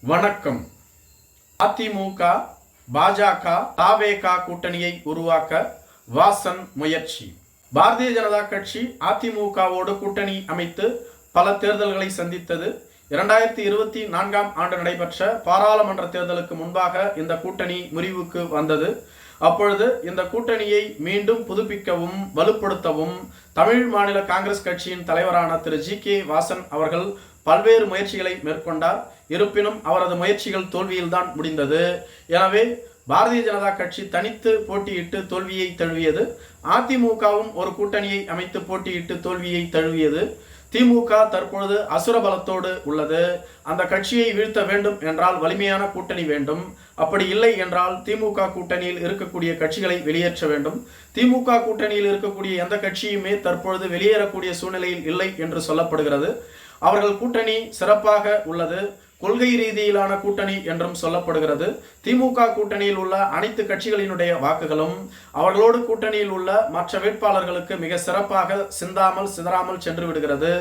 வணக்கம். அதிமுக, பாஜக, தவேக கூட்டணியை உருவாக்க வாசன் முயற்சி. பாரதிய ஜனதா கட்சி அதிமுகவோடு கூட்டணி அமைத்து பல தேர்தல்களை சந்தித்தது. 2024ஆம் ஆண்டு நடைபெற்ற பாராளுமன்ற தேர்தலுக்கு முன்பாக இந்த கூட்டணி முறிவுக்கு வந்தது. அப்பொழுது இந்த கூட்டணியை மீண்டும் புதுப்பிக்கவும் வலுப்படுத்தவும் தமிழ் மாநில காங்கிரஸ் கட்சியின் தலைவரான திரு ஜி.கே. வாசன் அவர்கள் பல்வேறு முயற்சிகளை மேற்கொண்டார். இருப்பினும் அவரது முயற்சிகள் தோல்வியில்தான் முடிந்தது. எனவே பாரதிய ஜனதா கட்சி தனித்து போட்டியிட்டு தோல்வியை தழுவியது. அதிமுகவும் ஒரு கூட்டணியை அமைத்து போட்டியிட்டு தோல்வியை தழுவியது. திமுக தற்பொழுது அசுர பலத்தோடு உள்ளது. அந்த கட்சியை வீழ்த்த வேண்டும் என்றால் வலிமையான கூட்டணி வேண்டும். அப்படி இல்லை என்றால் திமுக கூட்டணியில் இருக்கக்கூடிய கட்சிகளை வெளியேற்ற வேண்டும். திமுக கூட்டணியில் இருக்கக்கூடிய எந்த கட்சியுமே தற்பொழுது வெளியேறக்கூடிய சூழ்நிலையில் இல்லை என்று சொல்லப்படுகிறது. அவர்கள் கூட்டணி சிறப்பாக உள்ளது. கொள்கை ரீதியிலான கூட்டணி என்றும் சொல்லப்படுகிறது. திமுக கூட்டணியில் உள்ள அனைத்து கட்சிகளினுடைய வாக்குகளும் அவர்களோடு கூட்டணியில் உள்ள மற்ற வேட்பாளர்களுக்கு மிக சிறப்பாக சிந்தாமல் சிதறாமல் சென்று விடுகிறது.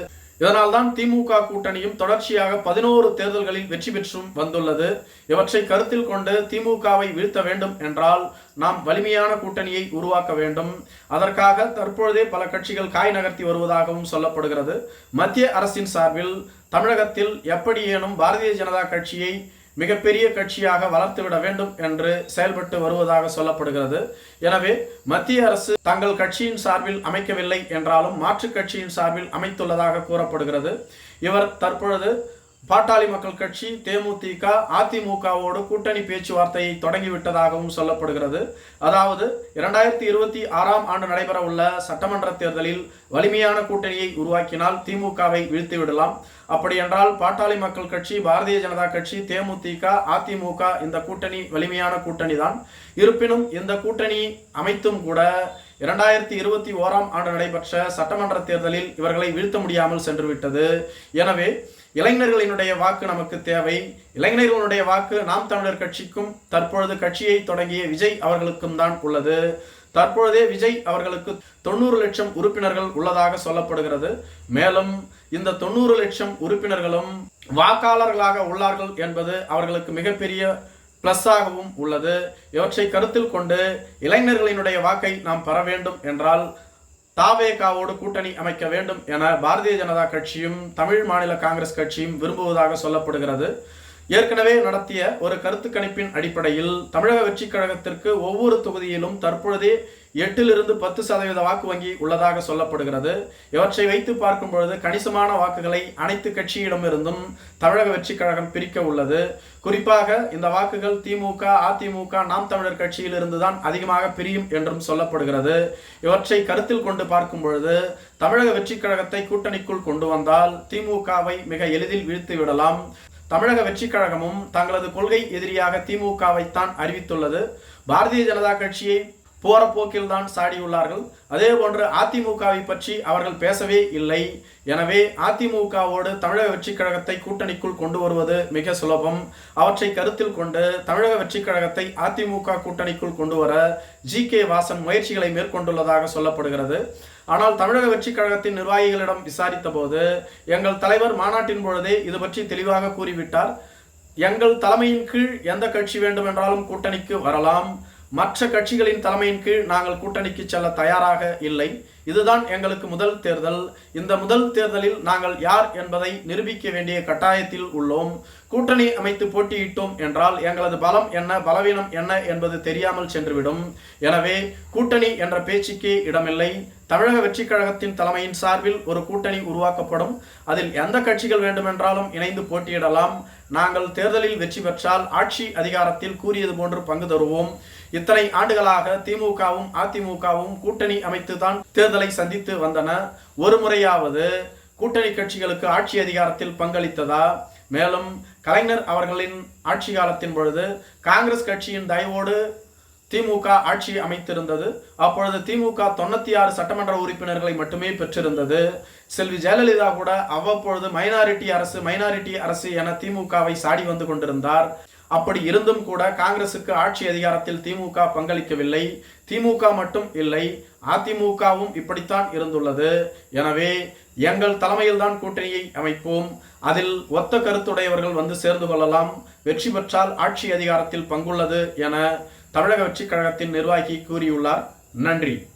இதனால்தான் திமுக கூட்டணியும் தொடர்ச்சியாக 11 தேர்தல்களில் வெற்றி பெற்றும் வந்துள்ளது. இவற்றை கருத்தில் கொண்டு திமுகவை வீழ்த்த வேண்டும் என்றால் நாம் வலிமையான கூட்டணியை உருவாக்க வேண்டும். அதற்காக தற்பொழுதே பல கட்சிகள் காய் நகர்த்தி வருவதாகவும் சொல்லப்படுகிறது. மத்திய அரசின் சார்பில் தமிழகத்தில் எப்படியேனும் பாரதிய ஜனதா கட்சியை மிகப்பெரிய கட்சியாக வளர்த்துவிட வேண்டும் என்று செயல்பட்டு வருவதாக சொல்லப்படுகிறது. எனவே மத்திய அரசு தங்கள் கட்சியின் சார்பில் அமைக்கவில்லை என்றாலும் மாற்றுக் கட்சியின் சார்பில் அமைத்துள்ளதாக கூறப்படுகிறது. இவர் தற்பொழுது பாட்டாளி மக்கள் கட்சி, தேமுதிக, அதிமுகவோடு கூட்டணி பேச்சுவார்த்தையை தொடங்கிவிட்டதாகவும் சொல்லப்படுகிறது. அதாவது 2026ஆம் ஆண்டு நடைபெற உள்ள சட்டமன்ற தேர்தலில் வலிமையான கூட்டணியை உருவாக்கினால் திமுகவை வீழ்த்தி விடலாம். அப்படி என்றால் பாட்டாளி மக்கள் கட்சி, பாரதிய ஜனதா கட்சி, தேமுதிக, அதிமுக இந்த கூட்டணி வலிமையான கூட்டணி தான். இருப்பினும் இந்த கூட்டணி அமைத்தும் கூட 2021ஆம் ஆண்டு நடைபெற்ற சட்டமன்ற தேர்தலில் இவர்களை வீழ்த்த முடியாமல் சென்றுவிட்டது. எனவே இளைஞர்களினுடைய வாக்கு நமக்கு தேவை. இளைஞர்களுடைய வாக்கு நாம் தமிழர் கட்சிக்கும் தற்பொழுது கட்சியை தொடங்கிய விஜய் அவர்களுக்கும் தான் உள்ளது. தற்பொழுதே விஜய் அவர்களுக்கு 90 லட்சம் உறுப்பினர்கள் உள்ளதாக சொல்லப்படுகிறது. மேலும் இந்த 90 லட்சம் உறுப்பினர்களும் வாக்காளர்களாக உள்ளார்கள் என்பது அவர்களுக்கு மிகப்பெரிய பிளஸ்ஸாகவும் உள்ளது. இவற்றை கருத்தில் கொண்டு இளைஞர்களினுடைய வாக்கை நாம் பெற வேண்டும் என்றால் தவேகவோடு கூட்டணி அமைக்க வேண்டும் என பாரதிய ஜனதா கட்சியும் தமிழ் மாநில காங்கிரஸ் கட்சியும் விரும்புவதாக சொல்லப்படுகிறது. ஏற்கனவே நடத்திய ஒரு கருத்து கணிப்பின் அடிப்படையில் தமிழக வெற்றி கழகத்திற்கு ஒவ்வொரு தொகுதியிலும் தற்பொழுதே 8லிருந்து 10% வாக்கு வங்கி உள்ளதாக சொல்லப்படுகிறது. இவற்றை வைத்து பார்க்கும் பொழுது கணிசமான வாக்குகளை அனைத்து கட்சியிடமிருந்தும் தமிழக வெற்றி கழகம் பிரிக்க உள்ளது. குறிப்பாக இந்த வாக்குகள் திமுக, அதிமுக, நாம் தமிழர் கட்சியிலிருந்து தான் அதிகமாக பிரியும் என்றும் சொல்லப்படுகிறது. இவற்றை கருத்தில் கொண்டு பார்க்கும் பொழுது தமிழக வெற்றி கழகத்தை கூட்டணிக்குள் கொண்டு வந்தால் திமுகவை மிக எளிதில் வீழ்த்து விடலாம். தமிழக வெற்றி கழகமும் தங்களது கொள்கை எதிரியாக திமுகவைத்தான் அறிவித்துள்ளது. பாரதிய ஜனதா கட்சியை போற போக்கில் தான் சாடியுள்ளார்கள். அதே போன்று அதிமுகவை பற்றி அவர்கள் பேசவே இல்லை. எனவே அதிமுகவோடு தமிழக வெற்றி கழகத்தை கூட்டணிக்குள் கொண்டு வருவது மிக சுலபம். அவற்றை கருத்தில் கொண்டு தமிழக வெற்றி கழகத்தை அதிமுக கூட்டணிக்குள் கொண்டு வர ஜி.கே. வாசன் முயற்சிகளை மேற்கொண்டுள்ளதாக சொல்லப்படுகிறது. ஆனால் தமிழக வெற்றி கழகத்தின் நிர்வாகிகளிடம் விசாரித்த போது எங்கள் தலைவர் மாநாட்டின் பொழுதே இது பற்றி தெளிவாக கூறிவிட்டார். எங்கள் தலைமையின் கீழ் எந்த கட்சி வேண்டுமென்றாலும் கூட்டணிக்கு வரலாம். மற்ற கட்சிகளின் தலைமையின் கீழ் நாங்கள் கூட்டணிக்கு செல்ல தயாராக இல்லை. இதுதான் எங்களுக்கு முதல் தேர்தல். இந்த முதல் தேர்தலில் நாங்கள் யார் என்பதை நிரூபிக்க வேண்டிய கட்டாயத்தில் உள்ளோம். கூட்டணி அமைத்து போட்டியிட்டோம் என்றால் எங்களது பலம் என்ன, பலவீனம் என்ன என்பது தெரியாமல் சென்றுவிடும். எனவே கூட்டணி என்ற பேச்சுக்கே இடமில்லை. தமிழக வெற்றி கழகத்தின் தலைமையின் சார்பில் ஒரு கூட்டணி உருவாக்கப்படும். அதில் எந்த கட்சிகள் வேண்டுமென்றாலும் இணைந்து போட்டியிடலாம். நாங்கள் தேர்தலில் வெற்றி பெற்றால் ஆட்சி அதிகாரத்தில் கூறியது போன்று பங்கு தருவோம். இத்தனை ஆண்டுகளாக திமுகவும் அதிமுகவும் கூட்டணி அமைத்துதான் தேர்தலை சந்தித்து வந்தன. ஒரு முறையாவது கூட்டணி கட்சிகளுக்கு ஆட்சி அதிகாரத்தில் பங்களித்ததா? மேலும் கலைஞர் அவர்களின் ஆட்சி காலத்தின் பொழுது காங்கிரஸ் கட்சியின் தயவோடு திமுக ஆட்சி அமைத்திருந்தது. அப்பொழுது திமுக 96 சட்டமன்ற உறுப்பினர்களை மட்டுமே பெற்றிருந்தது. செல்வி ஜெயலலிதா கூட அவ்வப்பொழுது மைனாரிட்டி அரசு என திமுகவை சாடி வந்து கொண்டிருந்தார். அப்படி இருந்தும் கூட காங்கிரசுக்கு ஆட்சி அதிகாரத்தில் திமுக பங்களிக்கவில்லை. திமுக மட்டும் இல்லை, அதிமுகவும் இப்படித்தான் இருந்துள்ளது. எனவே எங்கள் தலைமையில்தான் கூட்டணியை அமைப்போம். அதில் ஒத்த கருத்துடையவர்கள் வந்து சேர்ந்து கொள்ளலாம். வெற்றி பெற்றால் ஆட்சி அதிகாரத்தில் பங்குள்ளது என தமிழக வெற்றிக் கழகத்தின் நிர்வாகி கூறியுள்ளார். நன்றி.